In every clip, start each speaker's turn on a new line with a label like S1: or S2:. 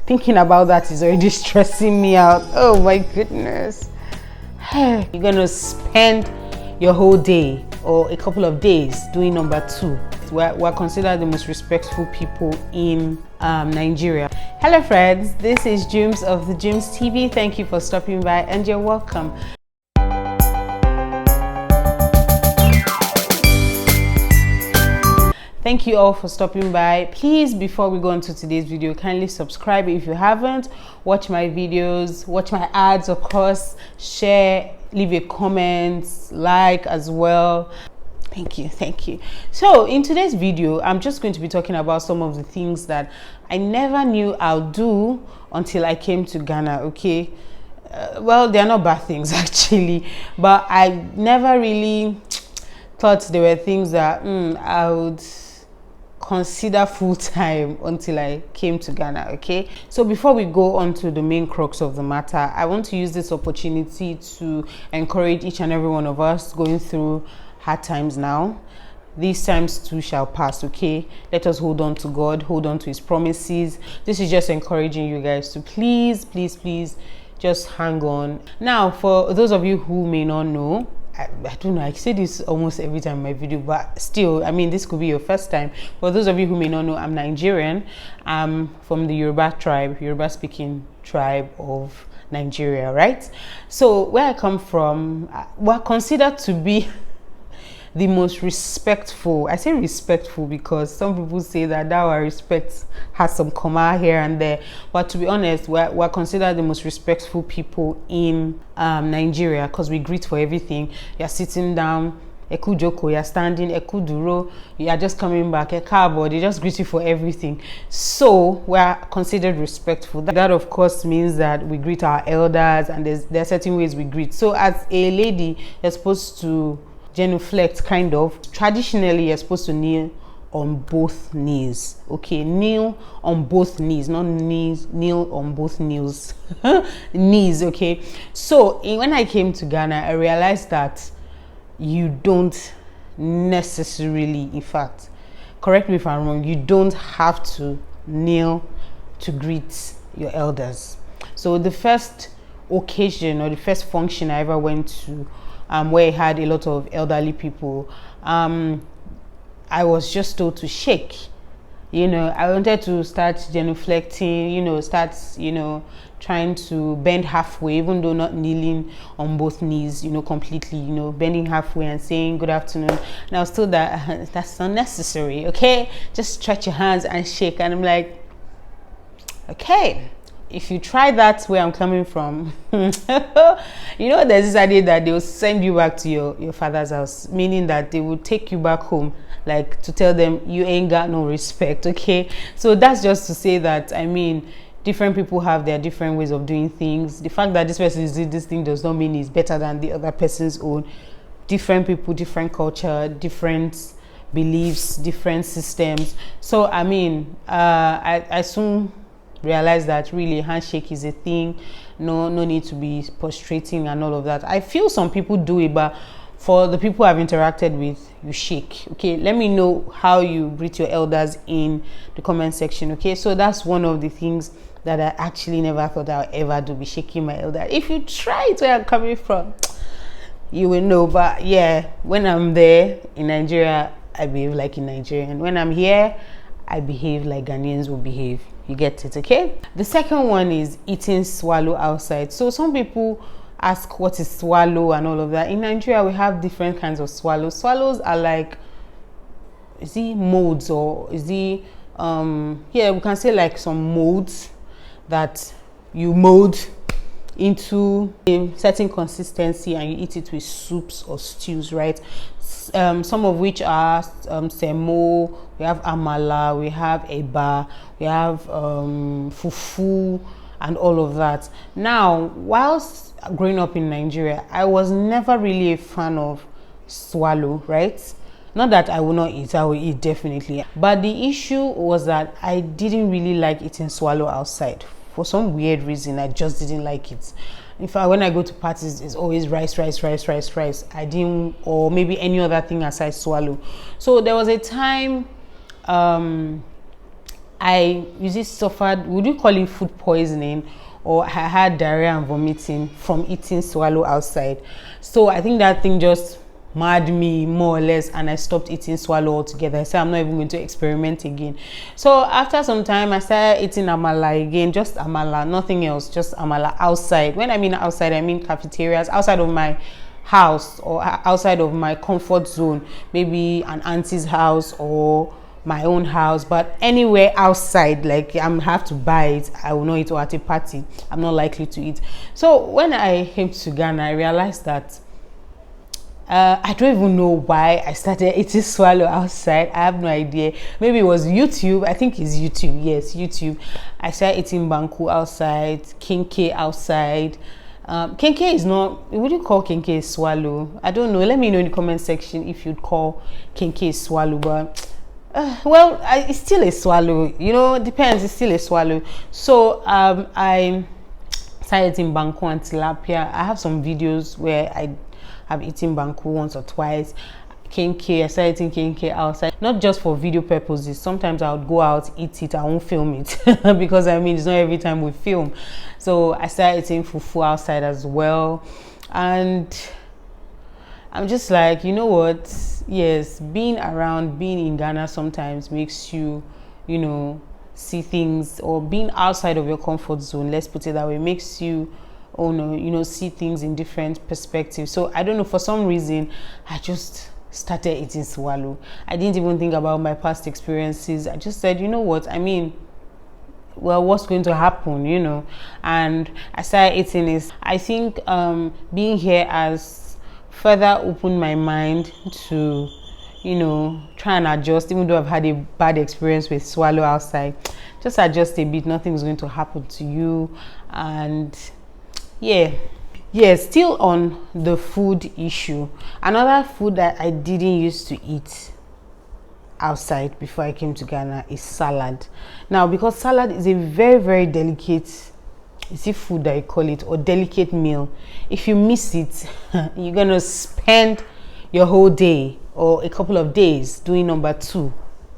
S1: Thinking about that is already stressing me out. Oh my goodness. You're gonna spend your whole day or a couple of days doing number 2. We're considered the most respectful people in Nigeria. Hello friends, this is Jums of the Jums TV. Thank you for stopping by and you're welcome. Thank you all for stopping by. Please, before we go into today's video, kindly subscribe if you haven't. Watch my videos, watch my ads, of course, share, leave a comment, like as well. Thank you. So in today's video, I'm just going to be talking about some of the things that I never knew I'll do until I came to Ghana. Okay, well, they are not bad things actually, but I never really thought there were things that I would consider full-time until I came to Ghana. Okay, so before we go on to the main crux of the matter, I want to use this opportunity to encourage each and every one of us going through hard times now. These times too shall pass. Okay, let us hold on to God, hold on to his promises. This is just encouraging you guys to please just hang on. Now, for those of you who may not know, I don't know, I say this almost every time in my video, but still, I mean, this could be your first time. For those of you who may not know, I'm Nigerian. I'm from the Yoruba speaking tribe of Nigeria, right? So where I come from, we're considered to be the most respectful. I say respectful because some people say that our respect has some comma here and there, but to be honest, we're considered the most respectful people in Nigeria, because we greet for everything. You're sitting down, eku joko, you're standing, eku duro, you are just coming back, ekabo, they just greet you for everything. So we're considered respectful. That of course means that we greet our elders, and there are certain ways we greet. So as a lady, you're supposed to genuflect, kind of. Traditionally, you're supposed to kneel on both knees. Okay, kneel on both knees, not knees, kneel on both knees. Knees, okay. So when I came to Ghana, I realized that you don't necessarily, in fact, correct me if I'm wrong, you don't have to kneel to greet your elders. So the first occasion or the first function I ever went to, where I had a lot of elderly people, I was just told to shake. You know, I wanted to start genuflecting, trying to bend halfway, even though not kneeling on both knees, completely, bending halfway and saying good afternoon. And I was told that that's unnecessary, okay? Just stretch your hands and shake. And I'm like, okay. If you try that where I'm coming from, there's this idea that they will send you back to your father's house, meaning that they will take you back home, like to tell them you ain't got no respect, okay? So that's just to say that, I mean, different people have their different ways of doing things. The fact that this person is doing this thing does not mean it's better than the other person's own. Different people, different culture, different beliefs, different systems. So, I mean, I soon realize that really handshake is a thing. No need to be prostrating and all of that. I feel some people do it, but for the people I've interacted with, you shake. Okay, let me know how you greet your elders in the comment section. Okay, so that's one of the things that I actually never thought I would ever do, be shaking my elder. If you try it where I'm coming from, you will know. But yeah, when I'm there in Nigeria, I behave like a Nigerian. When I'm here, I behave like Ghanaians will behave. You get it, okay? The second one is eating swallow outside. So some people ask what is swallow and all of that. In Nigeria, we have different kinds of swallows. Swallows are like, is it molds, or is it yeah, we can say like some molds that you mold into a certain consistency and you eat it with soups or stews, right? Some of which are semo, we have amala, we have eba, we have fufu and all of that. Now, whilst growing up in Nigeria, I was never really a fan of swallow, right? Not that I will not eat, I will eat definitely. But the issue was that I didn't really like eating swallow outside. For some weird reason, I just didn't like it. In fact, when I go to parties, it's always rice. I didn't, or maybe any other thing aside swallow. So there was a time I usually suffered, would you call it food poisoning, or I had diarrhea and vomiting from eating swallow outside. So I think that thing just mad me more or less, and I stopped eating swallow altogether. I said I'm not even going to experiment again. So after some time I started eating amala again, just amala, nothing else, just amala outside. When I mean outside, I mean cafeterias outside of my house or outside of my comfort zone, maybe an auntie's house or my own house, but anywhere outside, like I'm have to buy it, I will not eat, or at a party I'm not likely to eat. So when I came to Ghana, I realized that I don't even know why I started eating swallow outside. I have no idea. Maybe it was YouTube. I think it's YouTube. Yes, YouTube. I started eating banku outside, kinke outside. Kinke is not, would you call kinke swallow? I don't know. Let me know in the comment section if you'd call kinke swallow, but well, it's still a swallow, you know, it depends. It's still a swallow. So I started eating banku and tilapia. I have some videos where I have eaten banku once or twice. Kinke, I started eating kinke outside, not just for video purposes. Sometimes I would go out, eat it, I won't film it because I mean, it's not every time we film. So I started eating fufu outside as well, and I'm just like, you know what, yes, being around, being in Ghana sometimes makes you, you know, see things, or being outside of your comfort zone, let's put it that way, makes you, oh no, you know, see things in different perspectives. So I don't know, for some reason I just started eating swallow. I didn't even think about my past experiences. I just said, you know what, I mean, well, what's going to happen, you know? And I started eating it. I think being here has further opened my mind to, you know, try and adjust. Even though I've had a bad experience with swallow outside, just adjust a bit, nothing's going to happen to you. And yeah, still on the food issue, another food that I didn't used to eat outside before I came to Ghana is salad. Now, because salad is a very, very delicate, is it food that I call it, or delicate meal, if you miss it you're gonna spend your whole day or a couple of days doing number two,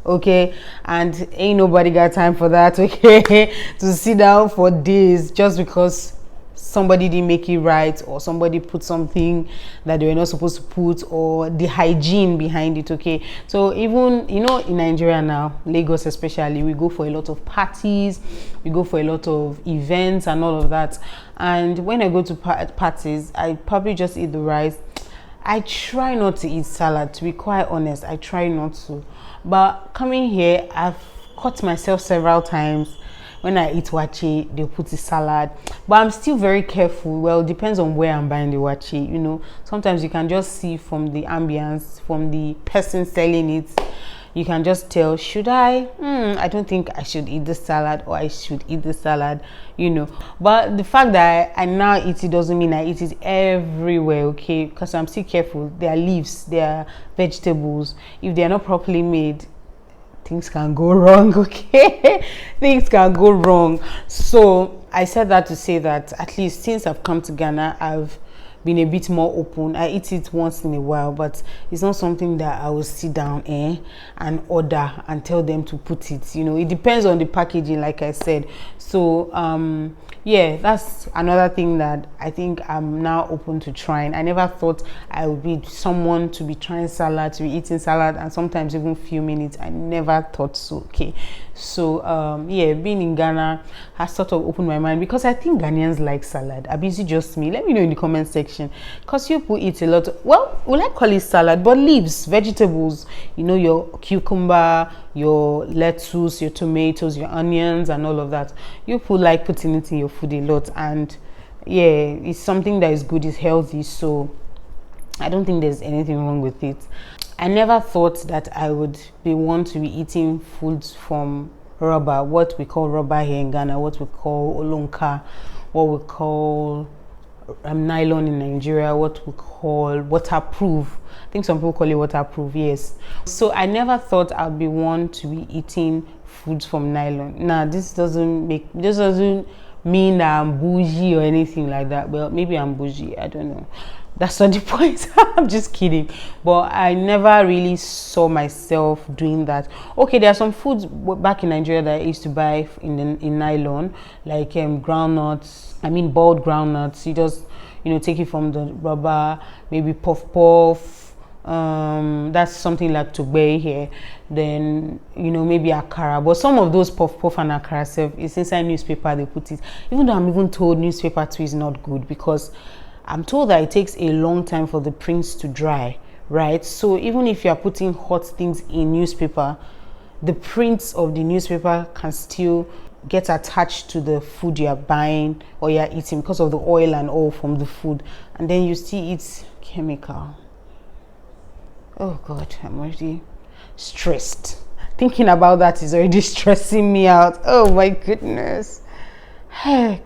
S1: okay? And ain't nobody got time for that, okay? To sit down for days just because somebody didn't make it right, or somebody put something that they were not supposed to put, or the hygiene behind it, okay? So even, you know, in Nigeria now, Lagos especially, we go for a lot of parties, we go for a lot of events and all of that. And when I go to parties, I probably just eat the rice. I try not to eat salad, to be quite honest. I try not to. But coming here, I've caught myself several times. When I eat wache, they put the salad, but I'm still very careful. Well, it depends on where I'm buying the wache, you know. Sometimes you can just see from the ambience, from the person selling it, you can just tell, should I don't think I should eat the salad, or I should eat the salad, you know. But the fact that I now eat it doesn't mean I eat it everywhere, okay? Because I'm still careful. There are leaves, there are vegetables. If they are not properly made, things can go wrong, okay? Things can go wrong. So I said that to say that at least since I've come to Ghana, I've been a bit more open. I eat it once in a while, but it's not something that I will sit down and order and tell them to put it, you know. It depends on the packaging, like I said. So yeah, that's another thing that I think I'm now open to trying. I never thought I would be someone to be trying salad, to be eating salad, and sometimes even filming it. I never thought so, okay? So yeah, being in Ghana has sort of opened my mind, because I think Ghanaians like salad. Is it just me? Let me know in the comment section, because people eat a lot of, well, will I call it salad, but leaves, vegetables, you know, your cucumber, your lettuce, your tomatoes, your onions, and all of that. You people like putting it in your food a lot, and yeah, it's something that is good, it's healthy, so I don't think there's anything wrong with it. I never thought that I would be one to be eating foods from rubber, what we call rubber here in Ghana, what we call olonka, what we call nylon in Nigeria, what we call waterproof. I think some people call it waterproof, yes. So I never thought I'd be one to be eating foods from nylon. Now, this doesn't mean that I'm bougie or anything like that. Well, maybe I'm bougie, I don't know. That's not the point. I'm just kidding. But I never really saw myself doing that. Okay, there are some foods back in Nigeria that I used to buy in nylon, like groundnuts. I mean, boiled groundnuts. You just, take it from the rubber, maybe puff puff. That's something like tugbe here. Then, maybe akara. But some of those puff puff and akara self is inside newspaper. They put it. Even though I'm even told newspaper too is not good, because I'm told that it takes a long time for the prints to dry, right? So even if you are putting hot things in newspaper, the prints of the newspaper can still get attached to the food you are buying or you are eating because of the oil and all from the food. And then you see it's chemical. Oh God, I'm already stressed. Thinking about that is already stressing me out. Oh my goodness. Hey,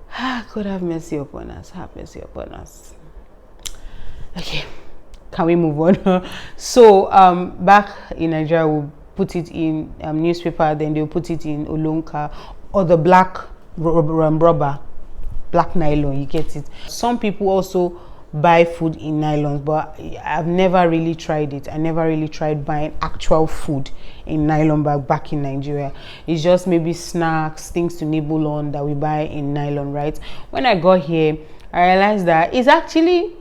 S1: God have mercy upon us. Have mercy upon us. Okay, can we move on? So back in Nigeria, we'll put it in newspaper, then they'll put it in olonka or the black rubber, black nylon. You get it. Some people also buy food in nylons, but I've never really tried it. I never really tried buying actual food in nylon bag back in Nigeria. It's just maybe snacks, things to nibble on that we buy in nylon, right? When I got here, I realized that it's actually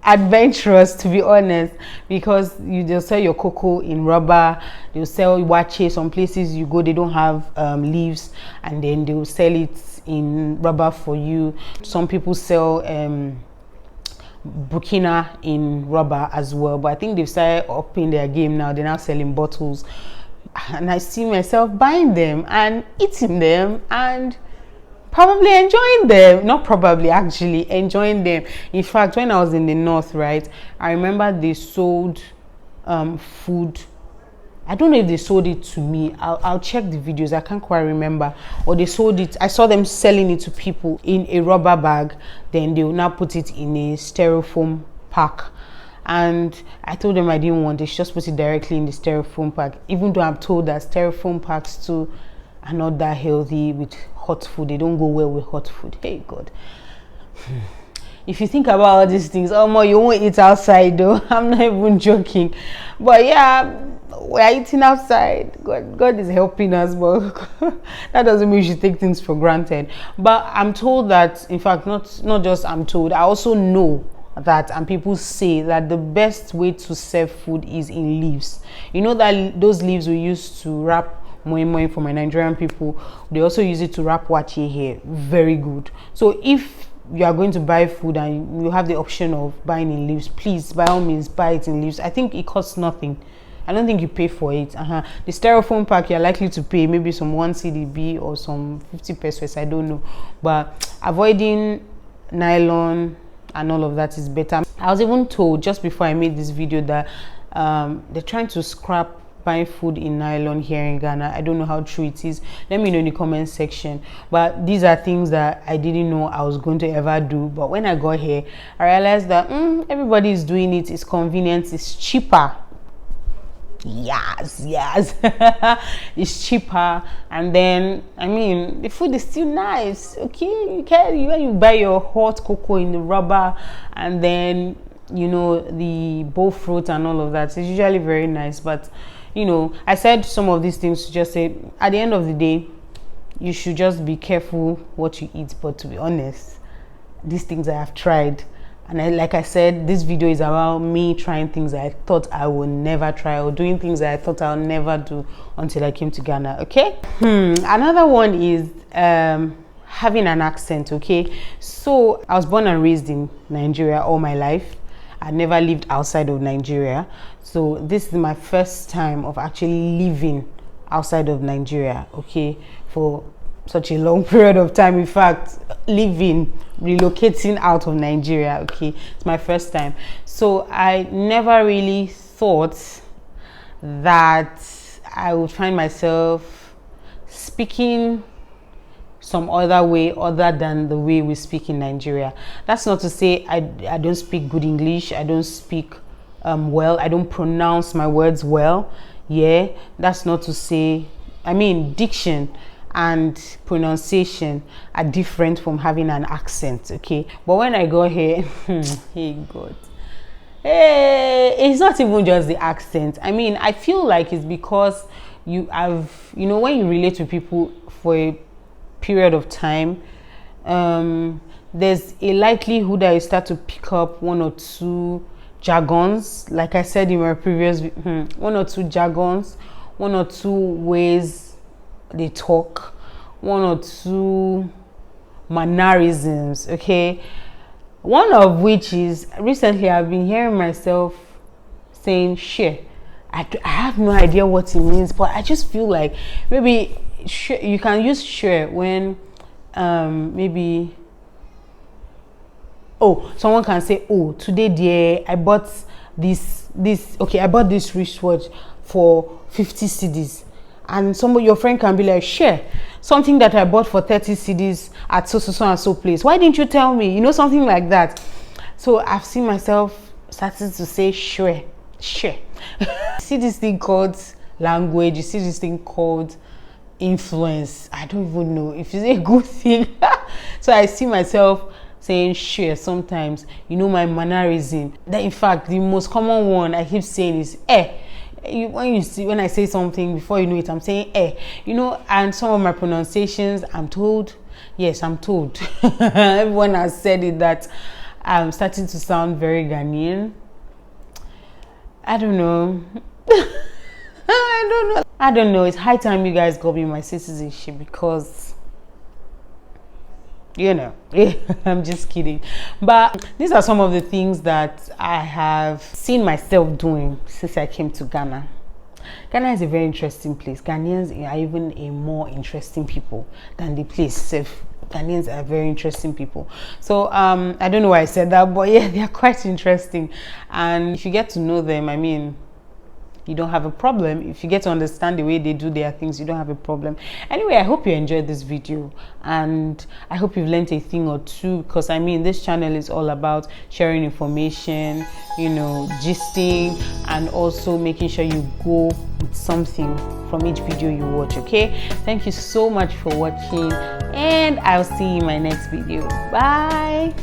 S1: adventurous, to be honest, because you just sell your cocoa in rubber. They'll sell wache. Some places you go, they don't have leaves, and then they'll sell it in rubber for you. Some people sell Burkina in rubber as well, but I think they've started upping their game now. They're now selling bottles, and I see myself buying them and eating them and probably enjoying them. Not probably, actually enjoying them. In fact, when I was in the north, right, I remember they sold food. I don't know if they sold it to me. I'll check the videos. I can't quite remember. Or they sold it. I saw them selling it to people in a rubber bag. Then they will now put it in a styrofoam pack. And I told them I didn't want it. Just put it directly in the styrofoam pack. Even though I'm told that styrofoam packs too are not that healthy with hot food. They don't go well with hot food. Hey God. If you think about all these things, oh my, you won't eat outside though. I'm not even joking. But yeah, we're eating outside. God is helping us, but that doesn't mean you should take things for granted. But I'm told that, in fact, not just I'm told, I also know that, and people say that the best way to serve food is in leaves. You know that those leaves we use to wrap moi moi for my Nigerian people, they also use it to wrap wache here. Very good. So if you are going to buy food and you have the option of buying in leaves, please, by all means, buy it in leaves. I think it costs nothing. I don't think you pay for it. The styrofoam pack, you're likely to pay maybe some 1 CDB or some 50 pesos, I don't know. But avoiding nylon and all of that is better. I was even told just before I made this video that they're trying to scrap buying food in nylon here in Ghana. I don't know how true it is. Let me know in the comment section. But these are things that I didn't know I was going to ever do. But when I got here, I realized that everybody is doing it. It's convenient. It's cheaper. Yes It's cheaper, and then I mean the food is still nice. Okay, when you buy your hot cocoa in the rubber, and then the bowl fruit and all of that, it's usually very nice. But I said some of these things to just say at the end of the day you should just be careful what you eat. But to be honest, these things I have tried. And like I said, this video is about me trying things I thought I would never try, or doing things that I thought I'll never do until I came to Ghana, okay? Another one is having an accent, okay? So I was born and raised in Nigeria all my life. I never lived outside of Nigeria. So this is my first time of actually living outside of Nigeria, okay? For such a long period of time. In fact, relocating out of Nigeria, okay, it's my first time. So I never really thought that I would find myself speaking some other way other than the way we speak in Nigeria. That's not to say I don't speak good English. I don't speak well. I don't pronounce my words well. Yeah, that's not to say, I mean, diction and pronunciation are different from having an accent, okay? But when I got here, hey God, hey, it's not even just the accent. I mean, I feel like it's because you have, you know, when you relate to people for a period of time, there's a likelihood that you start to pick up one or two jargons, like I said in my previous one or two jargons, one or two ways they talk, one or two mannerisms, okay? One of which is, recently I've been hearing myself saying share. I have no idea what it means, but I just feel like maybe you can use share when maybe, oh, someone can say, oh, today dear, I bought this okay, I bought this wristwatch for 50 cedis, and your friend can be like, share something that I bought for 30 cedis at so and so place, why didn't you tell me, you know, something like that. So I've seen myself starting to say share. You see this thing called language, you see this thing called influence. I don't even know if it's a good thing. So I see myself saying share sometimes, you know, my mannerism. That, in fact, the most common one I keep saying is when I say something, before you know it, I'm saying you know. And some of my pronunciations, I'm told, yes, I'm told, everyone has said it, that I'm starting to sound very Ghanaian. I don't know. I don't know. It's high time you guys got me my citizenship, because, you know, I'm just kidding. But these are some of the things that I have seen myself doing since I came to Ghana. Ghana is a very interesting place. Ghanaians are even a more interesting people than the place itself. Ghanaians are very interesting people. So I don't know why I said that, but yeah, they are quite interesting. And if you get to know them, I mean, you don't have a problem. If you get to understand the way they do their things, you don't have a problem. Anyway, I hope you enjoyed this video, and I hope you've learned a thing or two, because I mean, this channel is all about sharing information, you know, gisting, and also making sure you go with something from each video you watch. Okay, thank you so much for watching, and I'll see you in my next video. Bye.